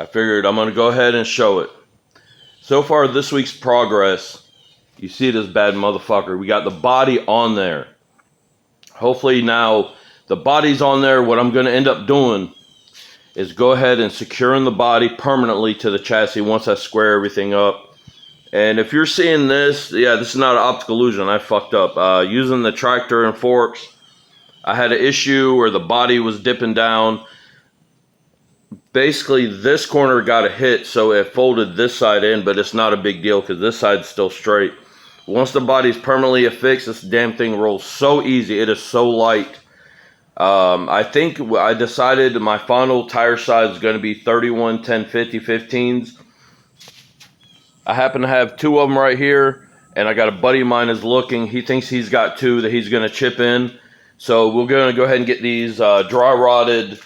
I figured I'm going to go ahead and show it. So far, this week's progress, you see this bad motherfucker. We got the body on there. Hopefully now the body's on there. What I'm going to end up doing is go ahead and securing the body permanently to the chassis once I square everything up. And if you're seeing this, yeah, this is not an optical illusion. I fucked up. Using the tractor and forks, I had an issue where the body was dipping down. Basically, this corner got a hit, so it folded this side in, but it's not a big deal because this side's still straight. Once the body's permanently affixed, this damn thing rolls so easy. It is so light. I think I decided my final tire size is going to be 31 1050 15s. I happen to have two of them right here, and I got a buddy of mine is looking. He thinks he's got two that he's going to chip in. So we're going to go ahead and get these dry rotted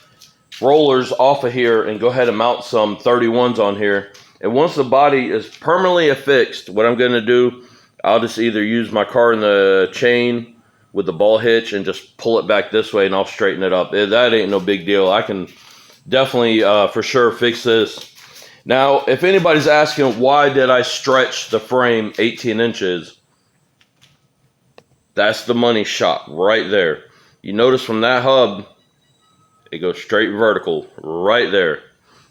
rollers off of here and go ahead and mount some 31s on here. And once the body is permanently affixed, what I'm going to do, I'll just either use my car in the chain with the ball hitch and just pull it back this way, and I'll straighten it up. That ain't no big deal. I can definitely for sure fix this. Now, if anybody's asking why did I stretch the frame 18 inches, that's the money shot right there. You notice from that hub, it goes straight vertical right there.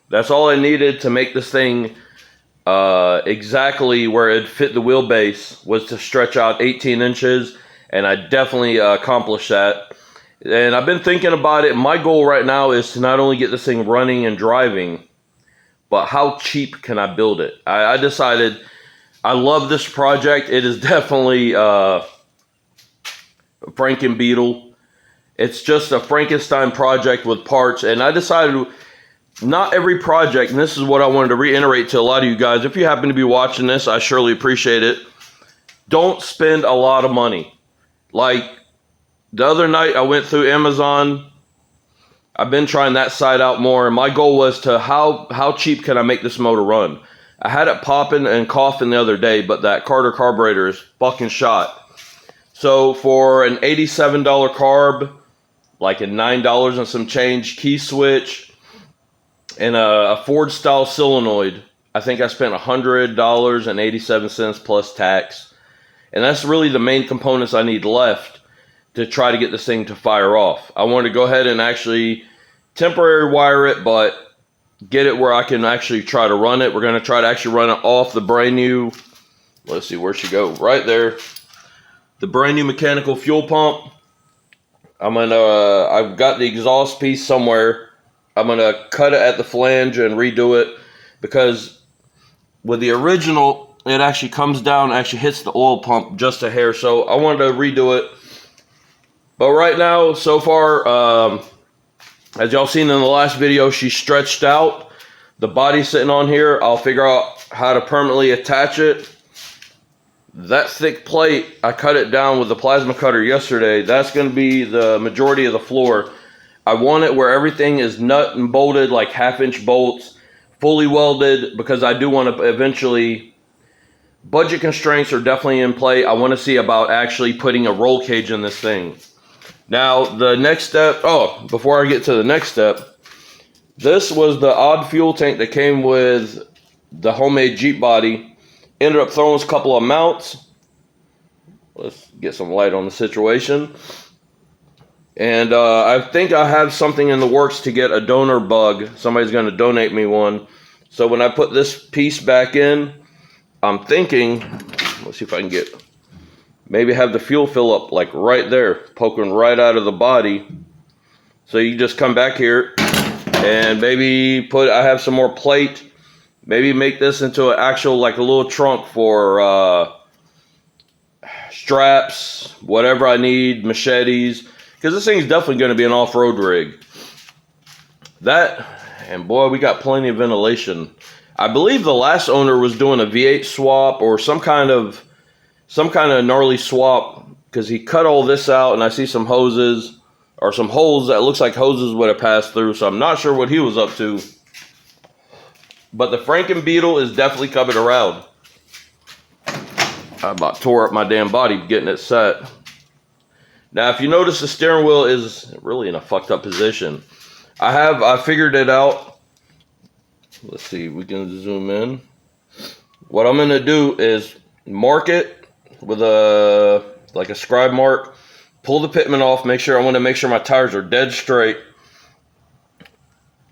That's all I needed to make this thing exactly where it fit the wheelbase, was to stretch out 18 inches. And I definitely accomplished that. And I've been thinking about it. My goal right now is to not only get this thing running and driving, but how cheap can I build it? I decided I love this project. It is definitely a franken beetle. It's just a Frankenstein project with parts. And I decided not every project, and this is what I wanted to reiterate to a lot of you guys. If you happen to be watching this, I surely appreciate it. Don't spend a lot of money. Like the other night, I went through Amazon. I've been trying that site out more, and my goal was to how cheap can I make this motor run? I had it popping and coughing the other day, but that Carter carburetor is fucking shot. So for an $87 carb, like a $9 and some change key switch, and a Ford style solenoid, I think I spent $100.87 plus tax. And that's really the main components I need left to try to get this thing to fire off. I want to go ahead and actually temporary wire it, but get it where I can actually try to run it. We're going to try to actually run it off the brand new, let's see, where'd she go? Right there. The brand new mechanical fuel pump. I've got the exhaust piece somewhere. I'm going to cut it at the flange and redo it, because with the original, it actually comes down, actually hits the oil pump just a hair. So I wanted to redo it. But right now, so far, as y'all seen in the last video, she's stretched out. The body's sitting on here. I'll figure out how to permanently attach it. That thick plate, I cut it down with the plasma cutter yesterday. That's going to be the majority of the floor. I want it where everything is nut and bolted, like half-inch bolts, fully welded, because I do want to eventually... Budget constraints are definitely in play. I want to see about actually putting a roll cage in this thing. Now, the next step... Oh, before I get to the next step, this was the odd fuel tank that came with the homemade Jeep body. Ended up throwing a couple of mounts. Let's get some light on the situation. And I think I have something in the works to get a donor bug. Somebody's going to donate me one. So when I put this piece back in, I'm thinking, let's see if I can get, maybe have the fuel fill up like right there, poking right out of the body. So you just come back here and maybe I have some more plate, maybe make this into an actual, like a little trunk for straps, whatever I need, machetes, because this thing's definitely going to be an off-road rig. That, and boy, we got plenty of ventilation. I believe the last owner was doing a V8 swap or some kind of gnarly swap, because he cut all this out, and I see some hoses or some holes that looks like hoses would have passed through. So I'm not sure what he was up to. But the Franken Beetle is definitely coming around. I about tore up my damn body getting it set. Now, if you notice, the steering wheel is really in a fucked up position. I figured it out. Let's see, we can zoom in. What I'm gonna do is mark it with like a scribe mark, pull the pitman off, I want to make sure my tires are dead straight.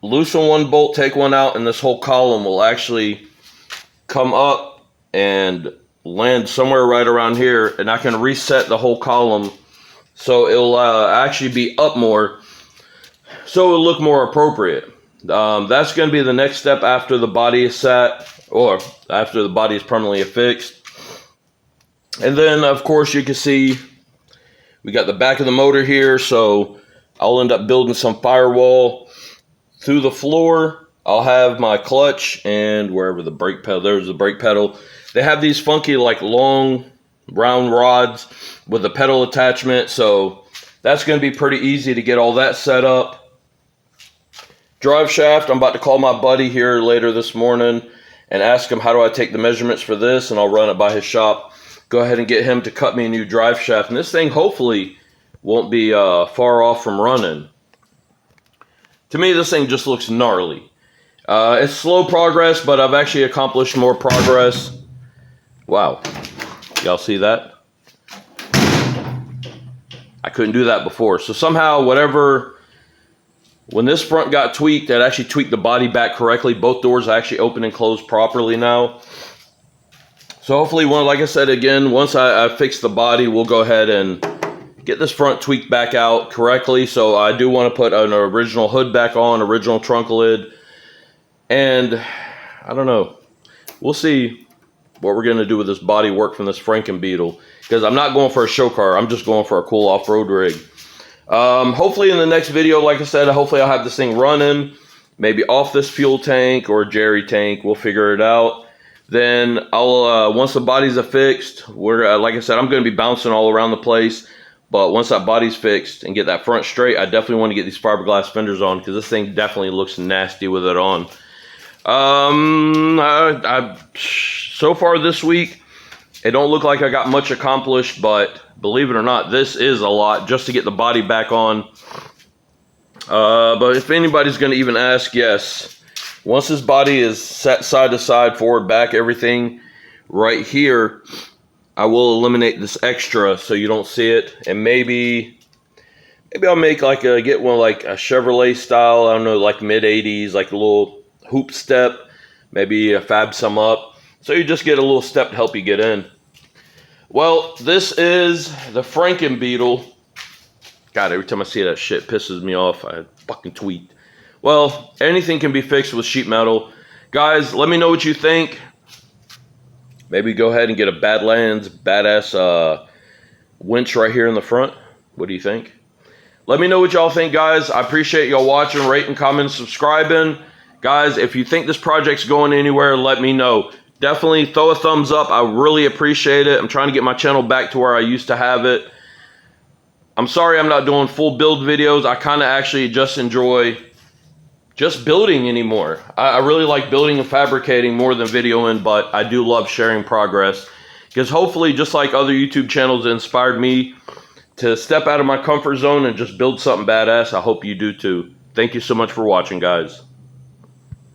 Loosen one bolt, take one out, and this whole column will actually come up and land somewhere right around here, and I can reset the whole column so it'll actually be up more, so it'll look more appropriate. That's going to be the next step after the body is set, or after the body is permanently affixed. And then, of course, you can see we got the back of the motor here, so I'll end up building some firewall through the floor. I'll have my clutch and wherever the brake pedal, there's the brake pedal. They have these funky, like, long round rods with a pedal attachment, so that's going to be pretty easy to get all that set up. Drive shaft, I'm about to call my buddy here later this morning and ask him how do I take the measurements for this, and I'll run it by his shop. Go ahead and get him to cut me a new drive shaft, and this thing hopefully won't be far off from running. To me, this thing just looks gnarly. It's slow progress, but I've actually accomplished more progress. Wow. Y'all see that? I couldn't do that before. So somehow, when this front got tweaked, that actually tweaked the body back correctly. Both doors actually open and close properly now. So hopefully, like I said again, once I fix the body, we'll go ahead and get this front tweaked back out correctly. So I do want to put an original hood back on, original trunk lid. And I don't know. We'll see what we're going to do with this body work from this franken beetle. Because I'm not going for a show car. I'm just going for a cool off-road rig. Hopefully in the next video, like I said, hopefully I'll have this thing running. Maybe off this fuel tank or Jerry tank. We'll figure it out. Then I'll once the body's affixed, like I said, I'm going to be bouncing all around the place. But once that body's fixed and get that front straight, I definitely want to get these fiberglass fenders on because this thing definitely looks nasty with it on. So far this week, it don't look like I got much accomplished, but believe it or not, this is a lot just to get the body back on. But if anybody's going to even ask, yes. Once this body is set side to side, forward, back, everything right here, I will eliminate this extra so you don't see it. And maybe I'll make get one like a Chevrolet style, I don't know, like mid-80s, like a little hoop step. Maybe fab some up. So you just get a little step to help you get in. Well, this is the franken beetle. God, every time I see that shit, it pisses me off. I fucking tweet. Well, anything can be fixed with sheet metal. Guys, let me know what you think. Maybe go ahead and get a Badlands badass winch right here in the front. What do you think? Let me know what y'all think, guys. I appreciate y'all watching, rating, commenting, subscribing. Guys, if you think this project's going anywhere, let me know. Definitely throw a thumbs up. I really appreciate it. I'm trying to get my channel back to where I used to have it. I'm sorry I'm not doing full build videos. I kind of actually just enjoy just building anymore. I really like building and fabricating more than videoing, but I do love sharing progress. Because hopefully, just like other YouTube channels that inspired me to step out of my comfort zone and just build something badass, I hope you do too. Thank you so much for watching, guys.